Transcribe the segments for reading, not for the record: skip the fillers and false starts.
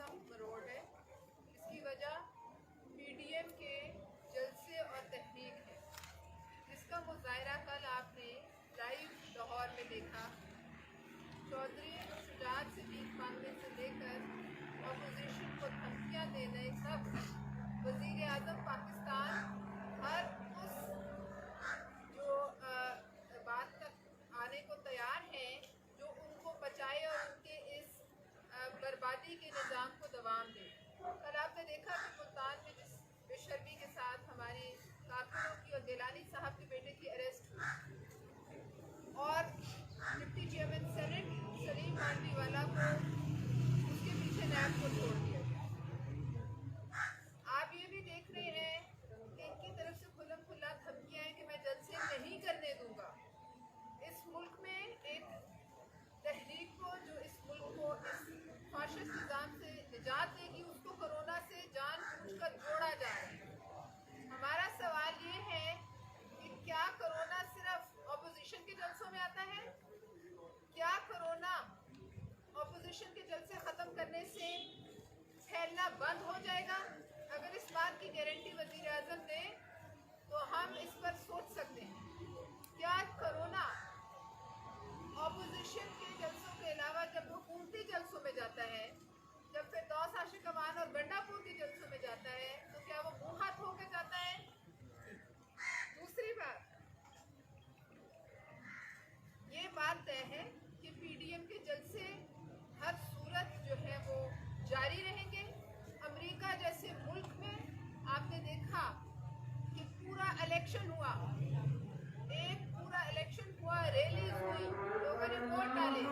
सख्त मरोड़ है। इसकी वजह पीडीएम के जलसे और तहरीक है, जिसका मुजाहरा कल आपने लाइव लाहौर में देखा। चौधरी शुजात से भीख मांगने से लेकर अपोजिशन को धमकियाँ देने तक वज़ीर आज़म पाकिस्तान हर उस जो बात तक आने को तैयार हैं जो उनको बचाए और उनके इस बर्बादी के निज़ाम को दवाम दे। कल आपने देखा कि मुल्तान में जिस बेशर्मी के साथ हमारे कारकुनों की और गिलानी साहब के बेटे की अरेस्ट हुई और deputy chairman senate Salim Mandviwala को उसके पीछे नैब को छोड़ दिया गया। आप ये भी देख रहे हैं कि इनकी तरफ से खुल्लम खुल्ला धमकियां हैं कि मैं जलसे नहीं करने दूंगा। इस मुल्क में एक तहरीक को जो इस मुल्क को इस फाशिस्ट निज़ाम से निजात देगी, उसको कोरोना से जानबूझकर जोड़ा जा रहा है। हमारा सवाल ये है कि क्या कोरोना सिर्फ ऑपोजिशन के जलसों में आता है? क्या कोरोना ऑपोजिशन के जलसे ख़त्म करने से फैलना बंद हो जाएगा? अगर इस बात की गारंटी वज़ीर आज़म दे तो हम इस पर सोच सकते हैं। क्या कोरोना ऑपोजिशन के जलसों के अलावा जब हुकूमती जलसों में जाता है, जब फिरदौस आशिक अमान और गंडापुर के जलसों में जाता है, तो क्या वो मुँह हाथ होकर जाता है? दूसरी बात, ये बात तय है कि पीडीएम के जलसे हर सूरत जो है वो जारी रहेंगे। अमेरिका जैसे मुल्क में आपने देखा कि पूरा इलेक्शन हुआ, एक पूरा इलेक्शन हुआ, रैलीज हुई, लोगों ने वोट डाले।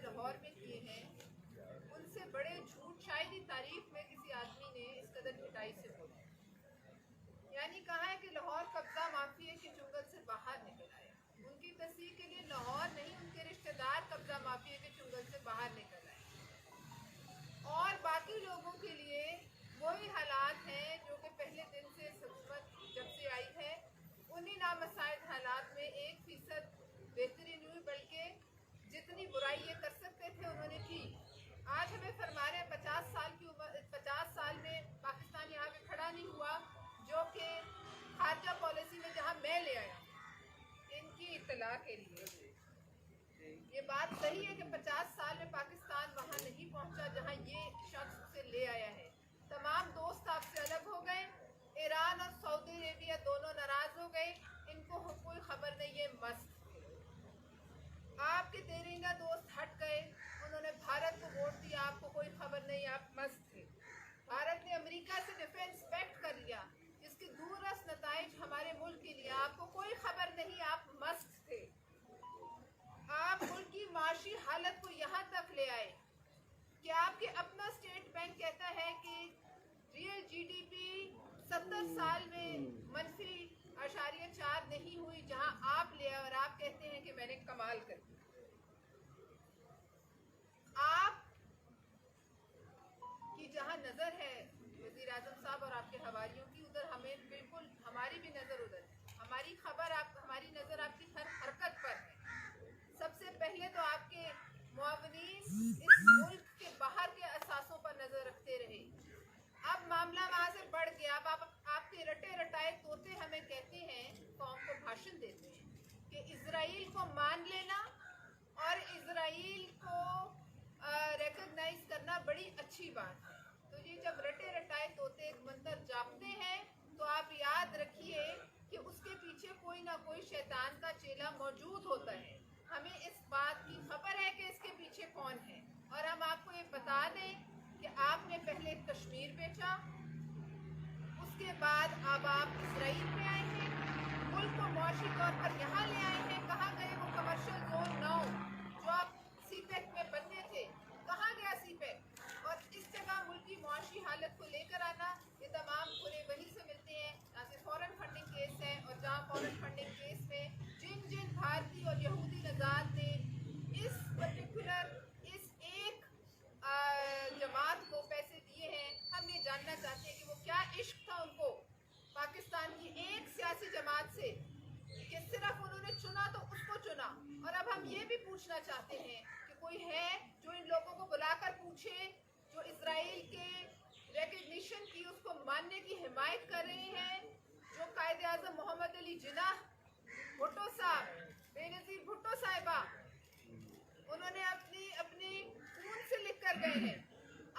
लाहौर में किए हैं, उनसे बड़े झूठ शायद ही तारीफ में किसी आदमी ने इस कदर पिटाई से बोला। यानी कहा है कि लाहौर कब्जा माफिया के चुंगल से बाहर निकल आया। उनकी तस्दीक के लिए लाहौर नहीं, उनके रिश्तेदार कब्जा माफिया के चुंगल से बाहर निकल आए और बाकी लोगों के लिए वही हालात हैं जो कि पहले दिन से हुकूमत जब से आई है उन्हीं नामसाइद हालात में 1% बेहतरी नहीं हुई, बल्कि जितनी बुराई ये कर सकते थे उन्होंने की। आज हमें फरमा रहे 50 साल की उम्र, 50 साल में पाकिस्तान यहाँ पे खड़ा नहीं हुआ, जो कि खारजा पॉलिसी में जहाँ मैं ले आया इनकी इत्तला के लिए। ये बात सही है कि 50 साल में पाकिस्तान वहाँ नहीं पहुँचा जहाँ ये शख्स उसे ले आया है। तमाम दोस्त आपसे अलग हो गए, ईरान और सऊदी अरेबिया दोनों नाराज हो गए, इनको कोई खबर नहीं, ये मस्त। आपके तेरंगा दोस्त हट गए, उन्होंने भारत को वोट दिया, आपको कोई खबर नहीं, आप मस्त थे। भारत ने अमेरिका से डिफेंस पैक्ट कर लिया जिसके दूरस्थ नताइज हमारे मुल्क के लिए, आपको कोई खबर नहीं, आप मस्त थे। आप मुल्क की माशी हालत को यहाँ तक ले आए कि आपके अपना स्टेट बैंक कहता है कि रियल जीडीपी 70 साल में -0.4 नहीं हुई, जहां आप ले आए और आप कहते हैं कि मैंने कमाल कर दिया। आप की जहां नजर है वज़ीर आज़म साहब और आपके हवारियों की, उधर हमें बिल्कुल हमारी भी नजर उधर है। हमारी नजर आपकी हर हरकत पर है। सबसे पहले तो आपके मुआवनीन इस मुल्क के बाहर के असासों पर नजर रखते रहे। अब मामला वहां से बढ़ गया। अब आपके रटे रटाए तोते हमें कहते हैं, कौम को भाषण देते हैं कि इजराइल को मान लेना और इजराइल को रिकॉग्नाइज करना बड़ी अच्छी बात है। तो ये जब रटे रटाए तोते मंतर जापते हैं तो आप याद रखिए कि उसके पीछे कोई ना कोई शैतान का चेला मौजूद होता है। हमें इस बात की खबर है कि इसके पीछे कौन है, और हम आपको ये बता दें कि आपने पहले कश्मीर बेचा, उसके बाद अब आप इसराइल में आए हैं, मुल्क को मुआशी तौर पर यहाँ ले आए हैं। कहाँ गए वो कमर्शियल जोन 9 जो आप सीपेक में बनने थे, कहाँ गया सीपेक? और इस जगह मुल्क की मुआशी हालत को लेकर आना, ये तमाम पूरे वहीं से मिलते हैं जहाँ से फॉरेन फंडिंग केस है, और जहाँ फॉरेन फंडिंग केस में जिन जिन भारतीय और यहूदी नजात ने इस पर्टिकुलर इस एक जमात को पैसे दिए हैं, हम ये जानना चाहते हैं कि वो क्या इश्क था उनको पाकिस्तान की एक सियासी जमात से कि सिर्फ उन्होंने चुना तो उसको चुना। और अब हम ये भी पूछना चाहते हैं कि कोई है जो इन लोगों को बुलाकर पूछे, जो इजराइल के रिकग्निशन की उसको मानने की हिमायत कर रहे हैं, जो कायदे आज़म मोहम्मद अली जिन्नाह भुट्टो साहब, बेनज़ीर भुट्टो साहिबा, उन्होंने अपनी खून से लिख कर गए हैं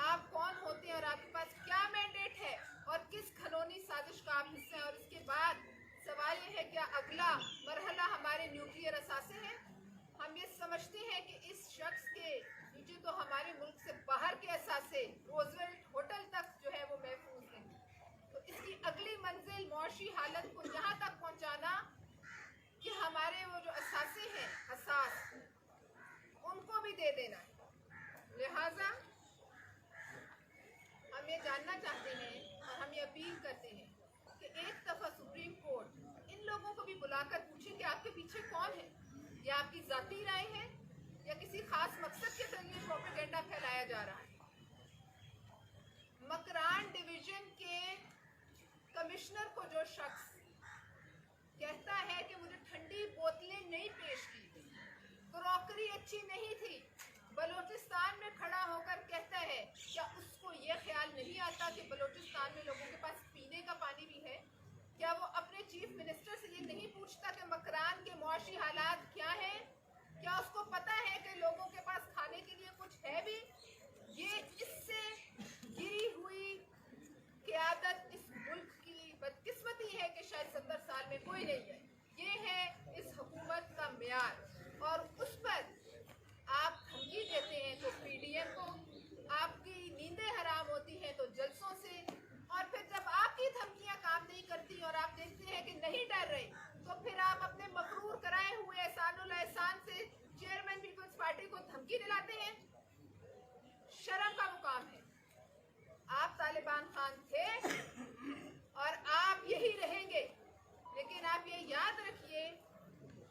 आप कौन होते हैं और आपके पास क्या मैंडेट है और किस खनौनी साजिश का आप हिस्सा हैं। और इसके बाद सवाल ये है, क्या अगला मरहला हमारे न्यूक्लियर असासे हैं? हम ये समझते हैं कि इस शख्स के नीचे तो हमारे मुल्क से बाहर के असासे रोजवेल्ट होटल तक जो है वो महफूज हैं। तो इसकी अगली मंजिल मुआशी हालत को यहाँ तक पहुँचाना कि हमारे वो जो असासे हैं, असास, उनको भी दे देना है। लिहाजा हम ये जानना चाहते हैं और हम ये अपील करते हैं कि एक दफ़ा सुप्रीम कोर्ट इन लोगों को भी बुलाकर पूछे कि आपके पीछे कौन है, या आपकी जाती राय है या किसी खास मकसद के जरिए प्रोपेगेंडा फैलाया जा रहा है। मकरान डिवीजन के कमिश्नर को जो शख्स कहता है कि मुझे ठंडी बोतलें नहीं पेश की गई, क्रॉकरी अच्छी नहीं थी, बलूचिस्तान में खड़ा होकर कहता है, क्या उसको ये ख्याल नहीं आता कि बलूचिस्तान में लोगों के पास पीने का पानी भी है? क्या वो अपने चीफ मिनिस्टर से ये नहीं पूछता कि मकरान के मुआशी हालात क्या हैं? क्या उसको पता है कि लोगों के पास खाने के लिए कुछ है भी? ये इससे गिरी हुई क़यादत इस मुल्क की बदकिस्मती है कि शायद 70 साल में कोई नहीं है। ये है इस हुकूमत का मेयार, और उस पर आप धमकी देते हैं तो पीडीएम को, आपकी नींदें हराम होती हैं तो जलसों से, और फिर जब आपकी धमकियां काम नहीं करती और आप देखते हैं कि नहीं डर रहे, तो फिर आप अपने मकरूर कराए हुए एहसानुल एहसान से चेयरमैन पीपल्स पार्टी को धमकी दिलाते हैं। शर्म का मुकाम है। आप तालिबान खान थे और आप यही रहेंगे, लेकिन आप ये याद रखिए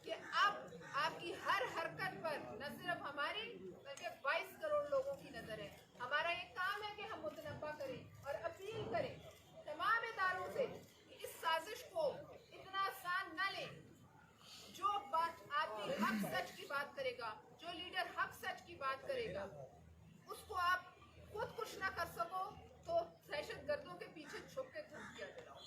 कि अब आपकी हर हरकत पर न सिर्फ हमारी बल्कि 22 करोड़ लोगों की नजर है। हमारा ये काम है कि हम मुतनब्बा करें और अपील करें तमाम इदारों से कि इस साजिश को इतना आसान न लें। जो बात आदमी हक सच की बात करेगा, जो लीडर हक सच की बात करेगा, उसको आप खुद कुछ ना कर सको तो दहशत गर्दों के पीछे छुप के धमकियां दिलाओ।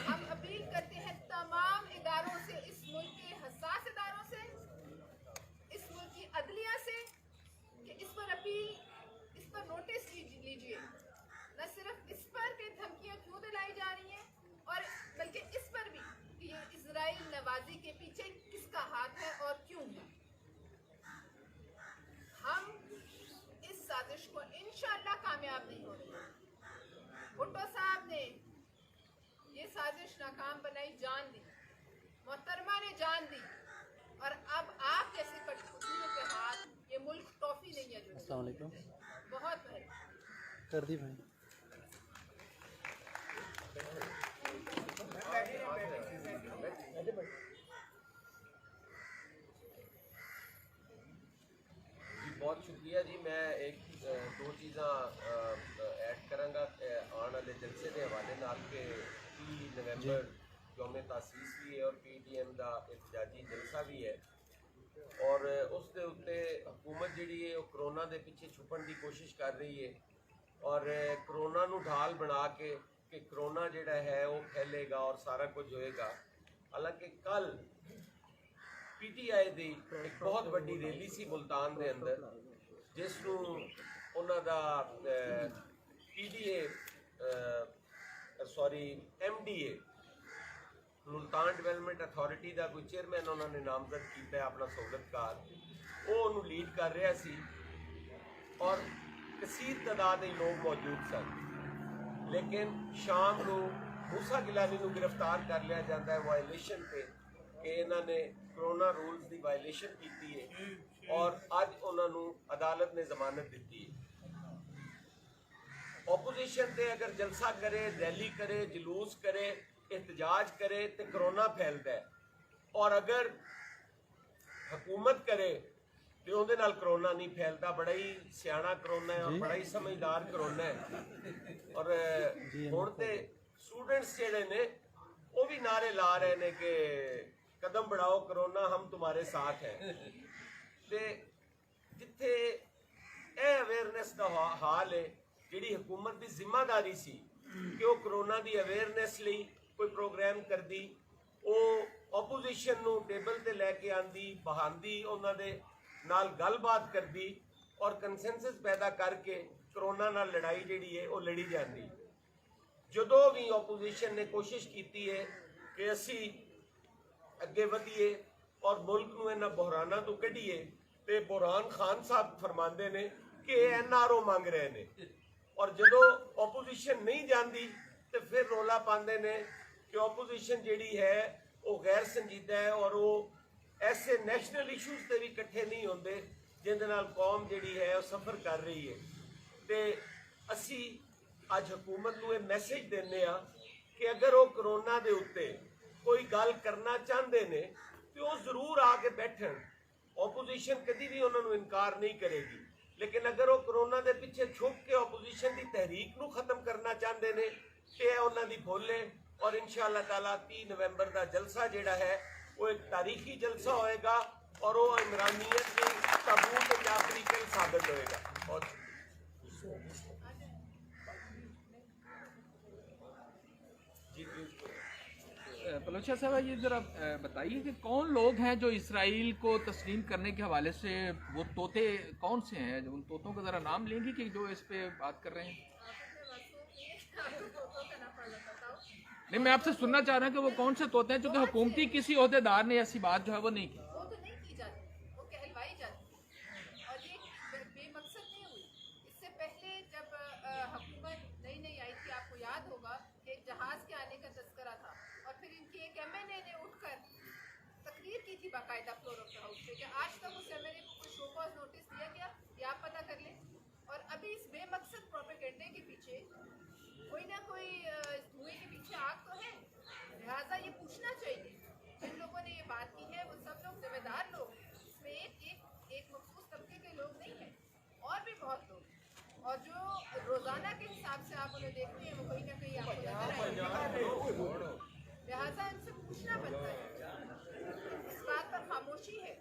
हम अपील करते हैं तमाम इदारों से, इस मुल्क के हसास इदारों से, इस मुल्क की अदलिया से, कि इस पर अपील, इस पर नोटिस लीजिए। न सिर्फ इस पर कि धमकियां क्यों दिलाई जा रही हैं, और बल्कि इस पर भी कि ये इजराइल नवाजी के पीछे किसका हाथ है और क्यों है। हम इस साजिश को इंशाअल्लाह कामयाब नहीं हो रहे। भुट्टो साहब ने ये साजिश नाकाम बनाई, जान दी, मोहतरमा ने जान दी, और अब आप जैसे कठपुतलियों के हाथ ये मुल्क टॉफी नहीं है। अस्सलाम वालेकुम। बहुत मेहरबानी कर दी भाई। बहुत शुक्रिया जी। मैं एक दो चीज़ा ऐड करांगा आने वाले जलसे के हवाले नाल के 30 नवंबर यौम तासीस भी है और PDM का एहतजाजी जलसा भी है। और उस दे उत्ते हुकूमत जिहड़ी है वो करोना के पिछे छुपन की कोशिश कर रही है और करोना नूं ढाल बना के कि करोना जिहड़ा है वो फैलेगा और सारा कुछ होएगा। हालांकि कल PTI की एक बहुत बड़ी रैली सी मुल्तान के अंदर जिसनूं उन्हां दा MDA मुल्तान डिवेलपमेंट अथॉरिटी का कोई चेयरमैन उन्होंने नामजद किया अपना सहूलतकार, वो उन्होंने लीड कर रहा सी और कसीर तादाद लोग मौजूद सन। लेकिन शाम को मूसा गिलानी को गिरफ्तार कर लिया जाता है वायलेशन पे कि इन्होंने कोरोना रूल्स की वायलेशन की है और अज उन्होंने अदालत ने जमानत दी है। ओपोजिशन ते अगर जलसा करे, रैली करे, जलूस करे, एहतजाज करे तो करोना फैलता है और अगर हुकूमत करे तो उहदे नाल करोना नहीं फैलता। बड़ा ही सियाना करोना है और बड़ा ही समझदार करोना है। और हुण ते स्टूडेंट्स जिहड़े ने वो भी नारे ला रहे हैं कि कदम बढ़ाओ करोना, हम तुम्हारे साथ हैं। ते जिथे यह अवेयरनेस का हाल है, जिहड़ी हुकूमत की जिम्मेदारी सी कि वो करोना की अवेयरनेस लई कोई प्रोग्राम कर दी, वो ओपोजिशन नूं टेबल ते लैके आंदी, बहांदी, उन्हां दे नाल गलबात कर दी और कंसेंसस पैदा करके करोना नाल लड़ाई जिहड़ी है वो लड़ी जाती। जदों भी ओपोजिशन ने कोशिश की है कि असी अगे वधिए और मुल्क नूं इन्हां बुहरानां तो कढीए, ते बुरहान खान साहब फरमाते ने कि NRO मंग रहे हैं और जदों ओपोजिशन नहीं जाती तो फिर रौला पाते ने कि ओपोजिशन जिहड़ी है वो गैर संजीदा है और वो ऐसे नैशनल इशूज़ से भी इकट्ठे नहीं होंदे जिहदे नाल कौम जिहड़ी है वो सफ़र कर रही है। तो असी अज हुकूमत नूं ये मैसेज देने आ कि अगर वो करोना दे उत्ते कोई गल करना चाहते ने तो वो जरूर आके बैठन। ओपोजिशन कभी भी उन्होंने इनकार नहीं करेगी, लेकिन अगर वो करोना के पिछे छुप के ओपोजिशन की तहरीक नूं खत्म करना चाहते ने तो उन्होंने भुल है। और इंशाअल्लाह ताला 3 नवंबर का जलसा जिहड़ा है वो एक तारीखी जलसा होएगा और वो इमरानियत के सबूत के आखिरी कल साबित होएगा। और बलोचा साहब ये ज़रा बताइए कि कौन लोग हैं जो इसराइल को तस्लीम करने के हवाले से, वो तोते कौन से हैं, उन तोतों का ज़रा नाम लेंगे कि जो इस पे बात कर रहे हैं? नहीं, मैं आपसे सुनना चाह रहा हूँ कि वो कौन से तोते हैं, क्योंकि हुकूमती किसी ओहदेदार ने ऐसी बात जो है वो नहीं की। वो तो नहीं की जाती, वो कहलवाई जाती और ये बेमकसद नहीं हुई। इससे पहले जब हुकूमत नई आई थी, आपको याद होगा कि एक जहाज के आने का तस्करा था और फिर इनकी एक MNA ने उठकर तकरीर की थी बाकायदा फ्लोर ऑफ द हाउस पे कि आज तक उस MNA को कोई शो कॉज नोटिस दिया गया, ये आप पता कर लें। और अभी इस बेमकसद प्रोपेगेंडे के पीछे कोई ना कोई धुएं के पीछे आग तो है। लिहाजा ये पूछना चाहिए जिन लोगों ने ये बात की है वो सब लोग जिम्मेदार लोग, इसमें एक मखसूस तबके के लोग नहीं हैं, और भी बहुत लोग। और जो रोजाना के हिसाब से आप उन्हें देखते हैं वो कहीं ना कहीं आपको नजर आएंगे। लिहाजा इनसे पूछना बनता है। इस बात पर खामोशी है।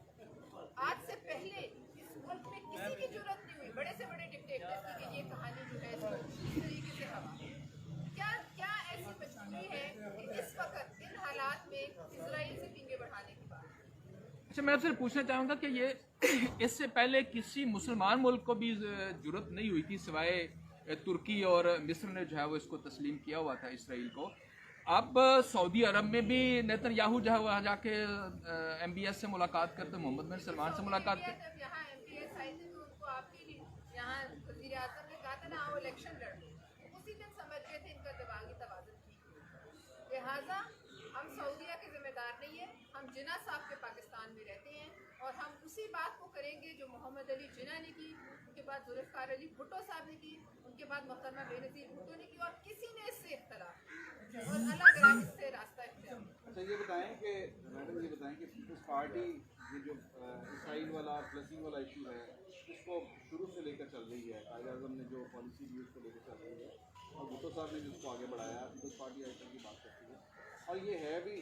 आज से पहले इस मुल्क में किसी की जरूरत नहीं हुई बड़े से बड़े डिक्टेटर की कि ये कहानी जो है इस तरीके से हवा। क्या ऐसी मजबूरी है कि इस वक्त इन हालात में इजराइल से पींगे बढ़ाने की बात? अच्छा, मैं आपसे पूछना चाहूँगा कि ये इससे पहले किसी मुसलमान मुल्क को भी जरूरत नहीं हुई थी सिवाय तुर्की और मिस्र ने जो है वो इसको तस्लीम किया हुआ था इसराइल को। अब सऊदी अरब में भी नेतन्याहू जो है वहाँ जाके MBS से मुलाकात करते, मोहम्मद बिन सलमान से मुलाकात करते। जब यहाँ MBS आई थी तो उनको आपकी यहाँ वज़ीर आज़म ने कहा था ना आओ इलेक्शन लड़ लो, उसी दिन समझ गए थे इनका दिमागी तवाज़ुन ठीक। लिहाजा हम सऊदीया के जिम्मेदार नहीं है, हम जिन्ना साहब के पाकिस्तान में रहते हैं और हम उसी बात को करेंगे जो मोहम्मद अली जिन्ना ने की, उनके बाद जुल्फ़िकार अली भुट्टो साहब ने की, उनके बाद मोहतरमा बेनज़ीर भुट्टो ने की, और किसी ने इससे इख्तलाफ और अलग इससे रास्ता इख्तियार। अच्छा, ये बताएं कि मैडम ये बताएं कि पीपल्स पार्टी ये जो इसराइल वाला फ्लसिंग वाला इशू है उसको शुरू से लेकर चल रही है, कायद आज़म ने जो पॉलिसी दी उसको लेकर चल रही है और भुट्टो साहब ने जिसको आगे बढ़ाया, पीपल्स पार्टी आइटम की बात करती है और ये है भी